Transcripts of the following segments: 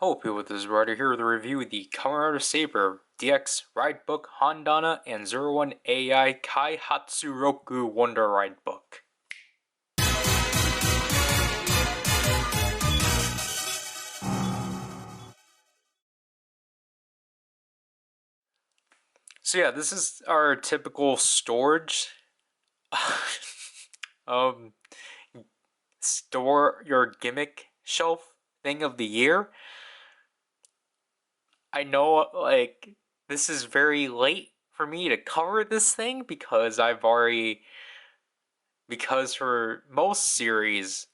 Hello people, this is Ryder here with a review of the Kamen Saber DX Ride Book Hondana and 01 AI Kaihatsuroku Wonder Ride Book. So yeah, this is our typical storage um store your gimmick shelf thing of the year. I know this is very late for me to cover this thing because for most series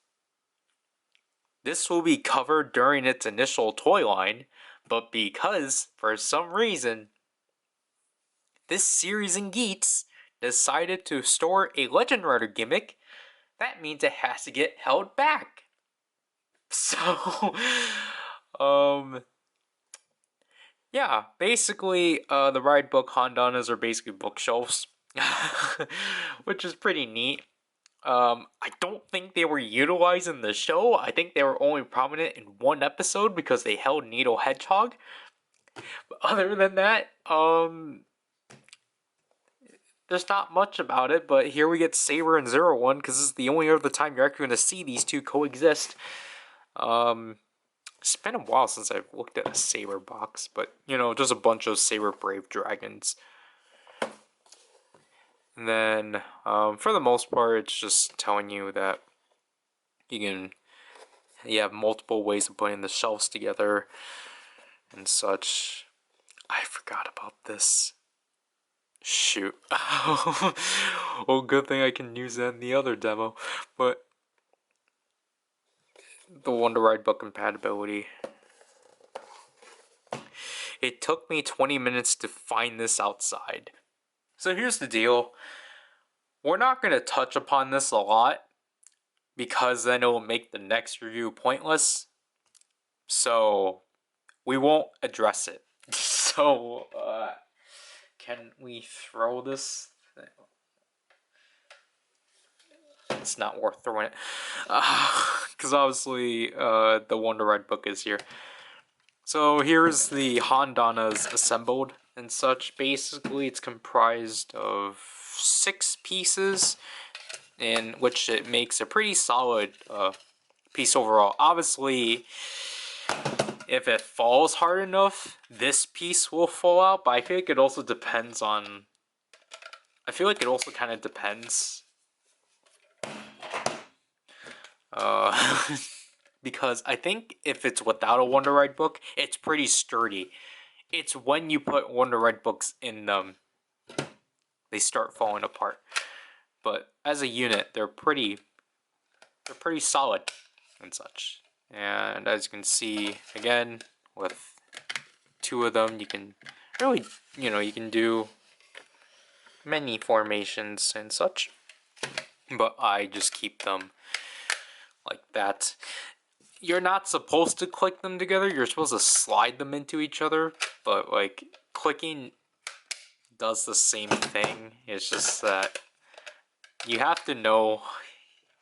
this will be covered during its initial toy line, but because, for some reason, this series in Geats decided to store a Legend Rider gimmick, that means it has to get held back. So, yeah, basically, the ride book Hondanas are basically bookshelves, which is pretty neat. I don't think they were utilized in the show. I think they were only prominent in one episode because they held Needle Hedgehog. But other than that, there's not much about it. But here we get Saber and 01 because this is the only other time you're actually going to see these two coexist. It's been a while since I've looked at a Saber box, but you know, just a bunch of Saber Brave Dragons. And then, for the most part, it's just telling you that you have multiple ways of putting the shelves together and such. I forgot about this. Shoot. Well, good thing I can use that in the other demo. But the Wonder Ride book compatibility. It took me 20 minutes to find this outside. So here's the deal. We're not going to touch upon this a lot because then it will make the next review pointless. So we won't address it. So, can we throw this? It's not worth throwing it. Because obviously, the Wonder Ride book is here. So here's the Hondanas assembled and such. Basically, it's comprised of 6 pieces, in which it makes a pretty solid piece overall. Obviously, if it falls hard enough, this piece will fall out, but I feel like it also depends on... I feel like it also kind of depends. Because I think if it's without a Wonder Ride book, it's pretty sturdy. It's when you put Wonder Ride books in them, they start falling apart. But as a unit, they're pretty solid and such. And as you can see, again, with 2 of them, you can really, you can do many formations and such. But I just keep them like that. You're not supposed to click them together, you're supposed to slide them into each other, but like clicking does the same thing. It's just that you have to know,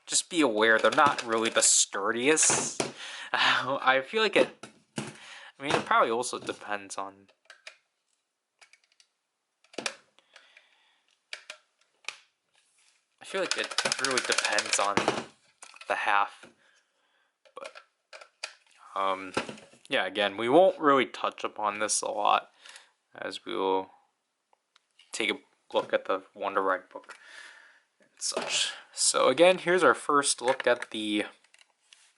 just be aware they're not really the sturdiest. I feel like it probably also depends on... I feel like it really depends on the half. But, yeah, again, we won't really touch upon this a lot, as we will take a look at the Wonder Ride book and such. So again, here's our first look at the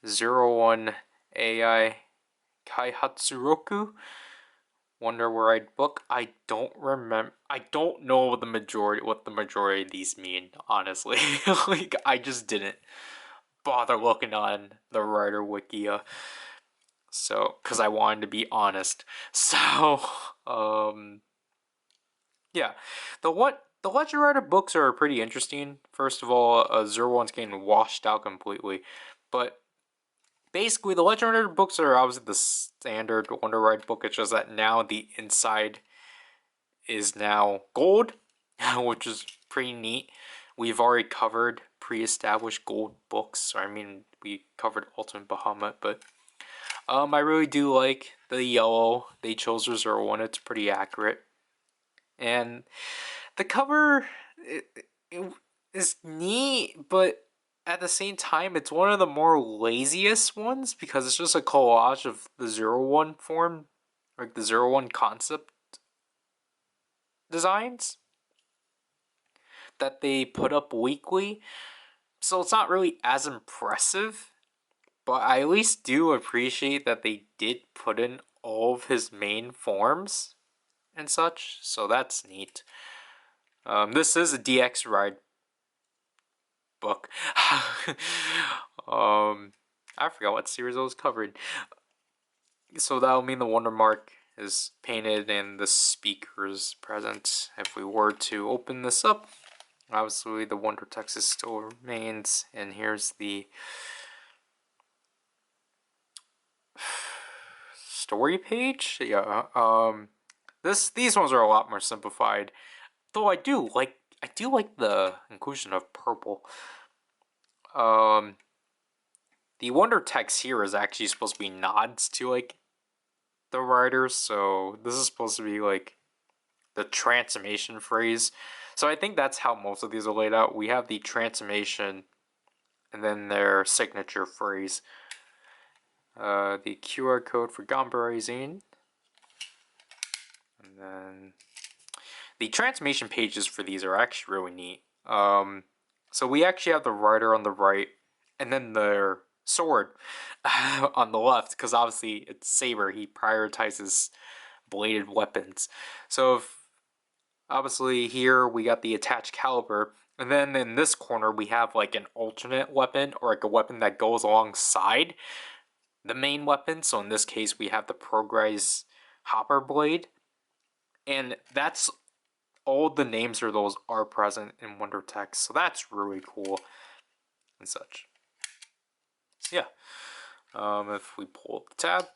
01 AI Kaihatsuroku Wonder Ride book. I don't know what the majority of these mean, honestly. Like, I just didn't bother looking on the Ryder Wikia. So, because I wanted to be honest. So, yeah. The Legend Rider books are pretty interesting. First of all, 01's getting washed out completely. But basically, the Legend Rider books are obviously the standard Wonder Ride book. It's just that now the inside is now gold, which is pretty neat. We've already covered pre-established gold books. I mean, we covered Ultimate Bahamut, but I really do like the yellow they chose for 01. It's pretty accurate. And the cover it is neat, but at the same time, it's one of the more laziest ones because it's just a collage of the 01 form, like the 01 concept designs that they put up weekly. So it's not really as impressive, but I at least do appreciate that they did put in all of his main forms and such, so that's neat. This is a DX Ride book. I forgot what series I was covering. So that'll mean the Wonder Mark is painted and the speakers present. If we were to open this up, obviously the Wonder text still remains, and here's the story page. Yeah. These ones are a lot more simplified, though I do like the inclusion of purple. The Wonder text here is actually supposed to be nods to like the writers, so this is supposed to be like the transformation phrase. So I think that's how most of these are laid out. We have the transformation and then their signature phrase. The QR code for Gambarizing. And then the transformation pages for these are actually really neat. So we actually have the writer on the right, and then their sword on the left, because obviously it's Saber. He prioritizes bladed weapons. So obviously here we got the attached caliber, and then in this corner we have like an alternate weapon, or like a weapon that goes alongside the main weapon. So in this case we have the Progrise Hopper Blade, and that's all the names for those are present in Wonder Text, so that's really cool and such. So yeah, if we pull up the tab,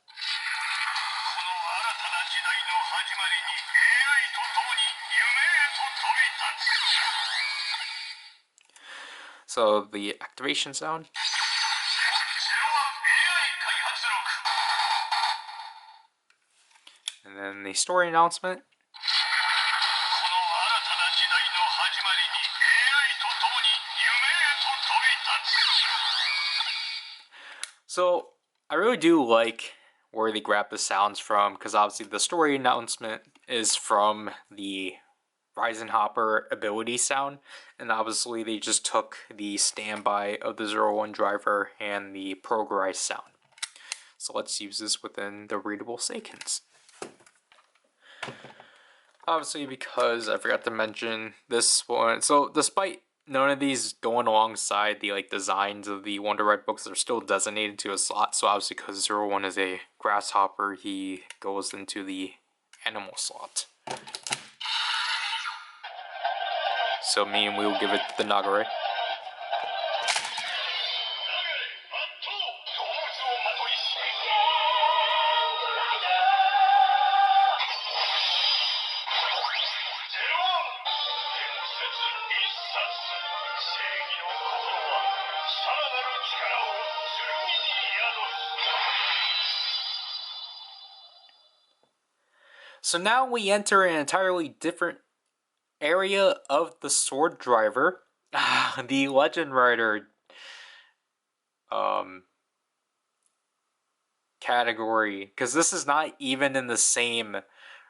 so the activation sound, and then the story announcement. So I really do like where they grab the sounds from, because obviously the story announcement is from the Ryzen Hopper ability sound, and obviously they just took the standby of the 01 driver and the Progrise sound. So let's use this within the readable sequence. Obviously, because I forgot to mention this one, so despite none of these going alongside the like designs of the Wonder Red books, they're still designated to a slot. So obviously, because 01 is a grasshopper, he goes into the animal slot. So me and we will give it the Nagare. So now we enter an entirely different area of the Sword Driver, the Legend Rider category, because this is not even in the same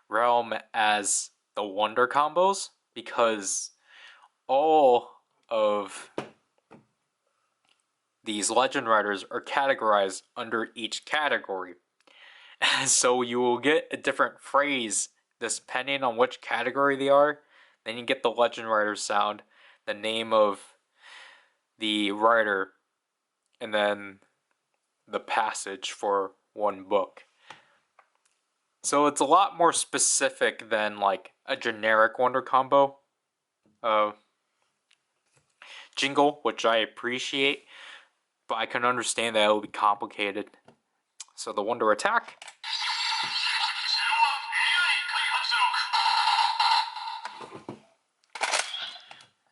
realm as the Wonder combos, because all of these Legend Riders are categorized under each category. So you will get a different phrase depending on which category they are. Then you get the Legend Rider sound, the name of the writer, and then the passage for one book. So it's a lot more specific than like a generic Wonder combo jingle, which I appreciate, but I can understand that it will be complicated. So the Wonder attack.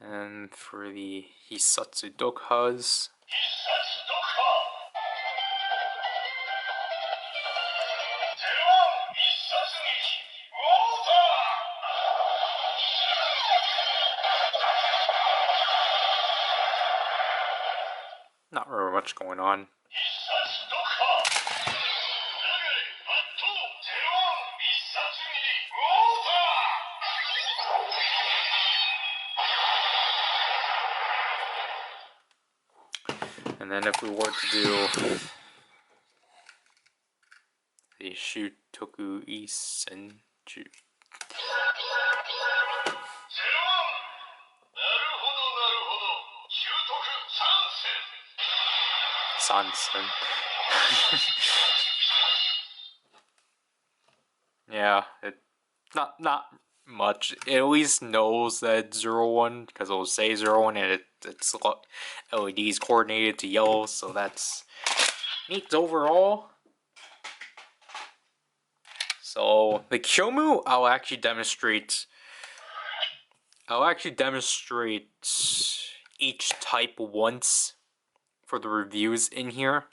And for the Hisatsu Dokhas. much going on. And then if we were to do the Shutoku Isenju. Sansen. Yeah, not much. It at least knows that it's 01 because it'll say 01 and its LEDs coordinated to yellow, so that's neat overall. So the Kyomu, I'll actually demonstrate each type once for the reviews in here.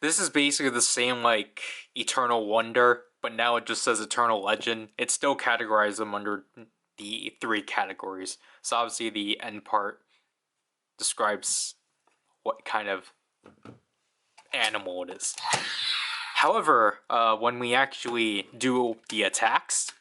This is basically the same like Eternal Wonder, but now it just says Eternal Legend. It still categorizes them under the 3 categories. So obviously the end part describes what kind of animal it is. However, when we actually do the attacks,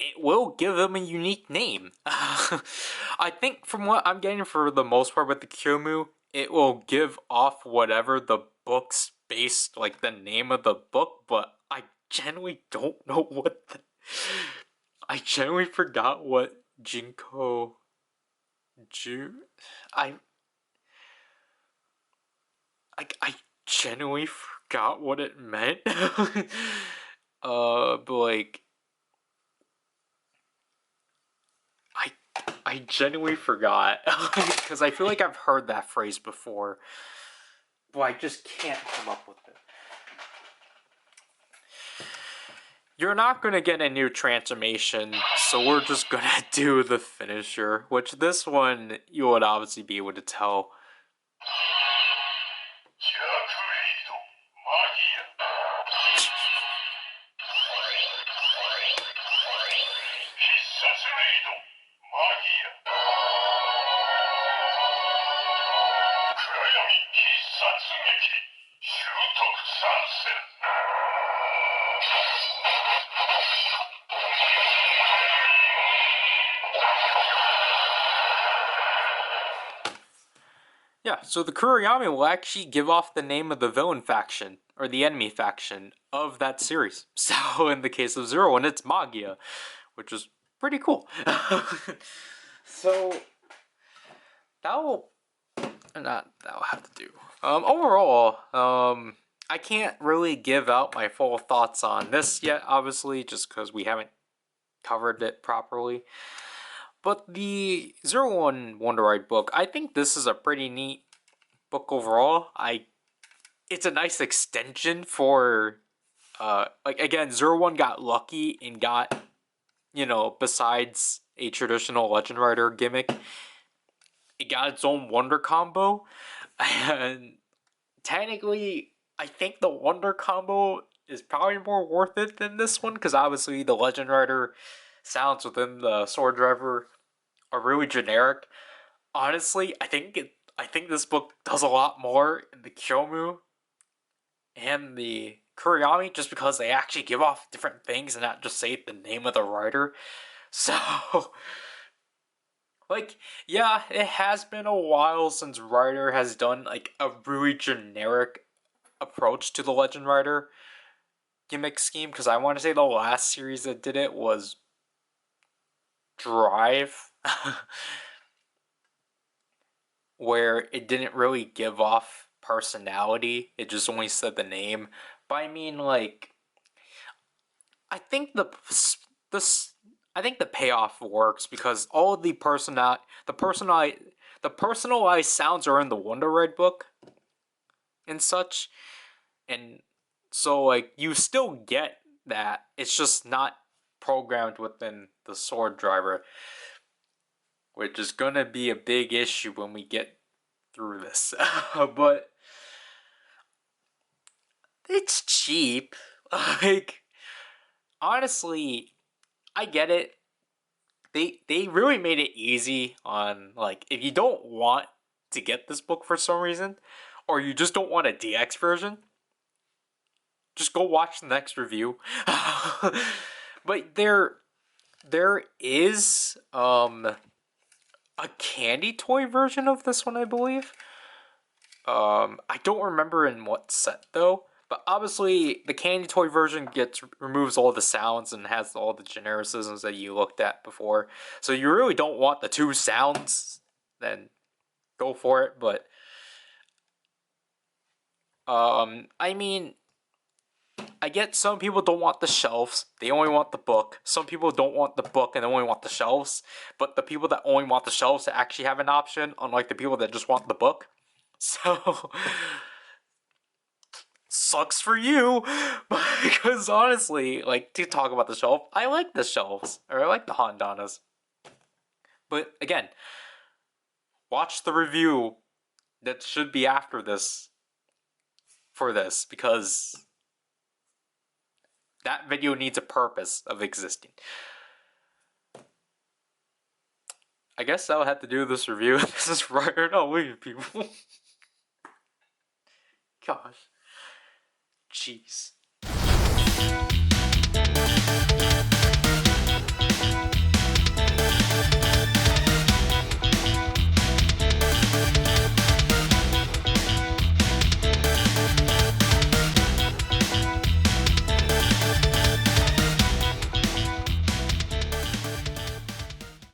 it will give them a unique name. I think from what I'm getting for the most part with the Kyomu, it will give off whatever the book's based, like the name of the book, but I genuinely don't know what I genuinely forgot what Jinko I genuinely forgot what it meant. But like I genuinely forgot because I feel like I've heard that phrase before, but I just can't come up with it. You're not gonna get a new transformation, so we're just gonna do the finisher, which this one you would obviously be able to tell. Yeah, so the Kuriyami will actually give off the name of the villain faction, or the enemy faction, of that series. So in the case of 01, it's Magia, which is pretty cool. So, that'll have to do. Overall, I can't really give out my full thoughts on this yet, obviously, just because we haven't covered it properly. But the 01 Wonder Ride book, I think this is a pretty neat book overall. It's a nice extension for, like again, 01 got lucky and got, besides a traditional Legend Rider gimmick, it got its own Wonder combo, and technically, I think the Wonder combo is probably more worth it than this one, because obviously the Legend Rider sounds within the Sword Driver are really generic. Honestly, I think this book does a lot more in the Kyomu and the Kuriyami, just because they actually give off different things and not just say the name of the rider. So, like, yeah, it has been a while since Ryder has done like a really generic approach to the Legend Rider gimmick scheme, because I want to say the last series that did it was Drive, where it didn't really give off personality, it just only said the name. But I mean, like, I think this I think the payoff works because all of the personalized sounds are in the Wonder Red book and such, and so like you still get that. It's just not programmed within the Sword Driver, which is gonna be a big issue when we get through this. But it's cheap. Like, honestly, I get it. They really made it easy on, like, if you don't want to get this book for some reason, or you just don't want a DX version, just go watch the next review. But there is a candy toy version of this one, I believe. I don't remember in what set though. But obviously, the candy toy version removes all the sounds and has all the genericisms that you looked at before. So you really don't want the two sounds, then go for it. But I mean, I get some people don't want the shelves; they only want the book. Some people don't want the book and they only want the shelves. But the people that only want the shelves actually have an option, unlike the people that just want the book. So sucks for you, because honestly, like, to talk about the shelf, I like the shelves, or I like the Hondanas. But again, watch the review that should be after this for this, because that video needs a purpose of existing. I guess I'll have to do this review. This is Ryder, not leave people. Gosh. Jeez.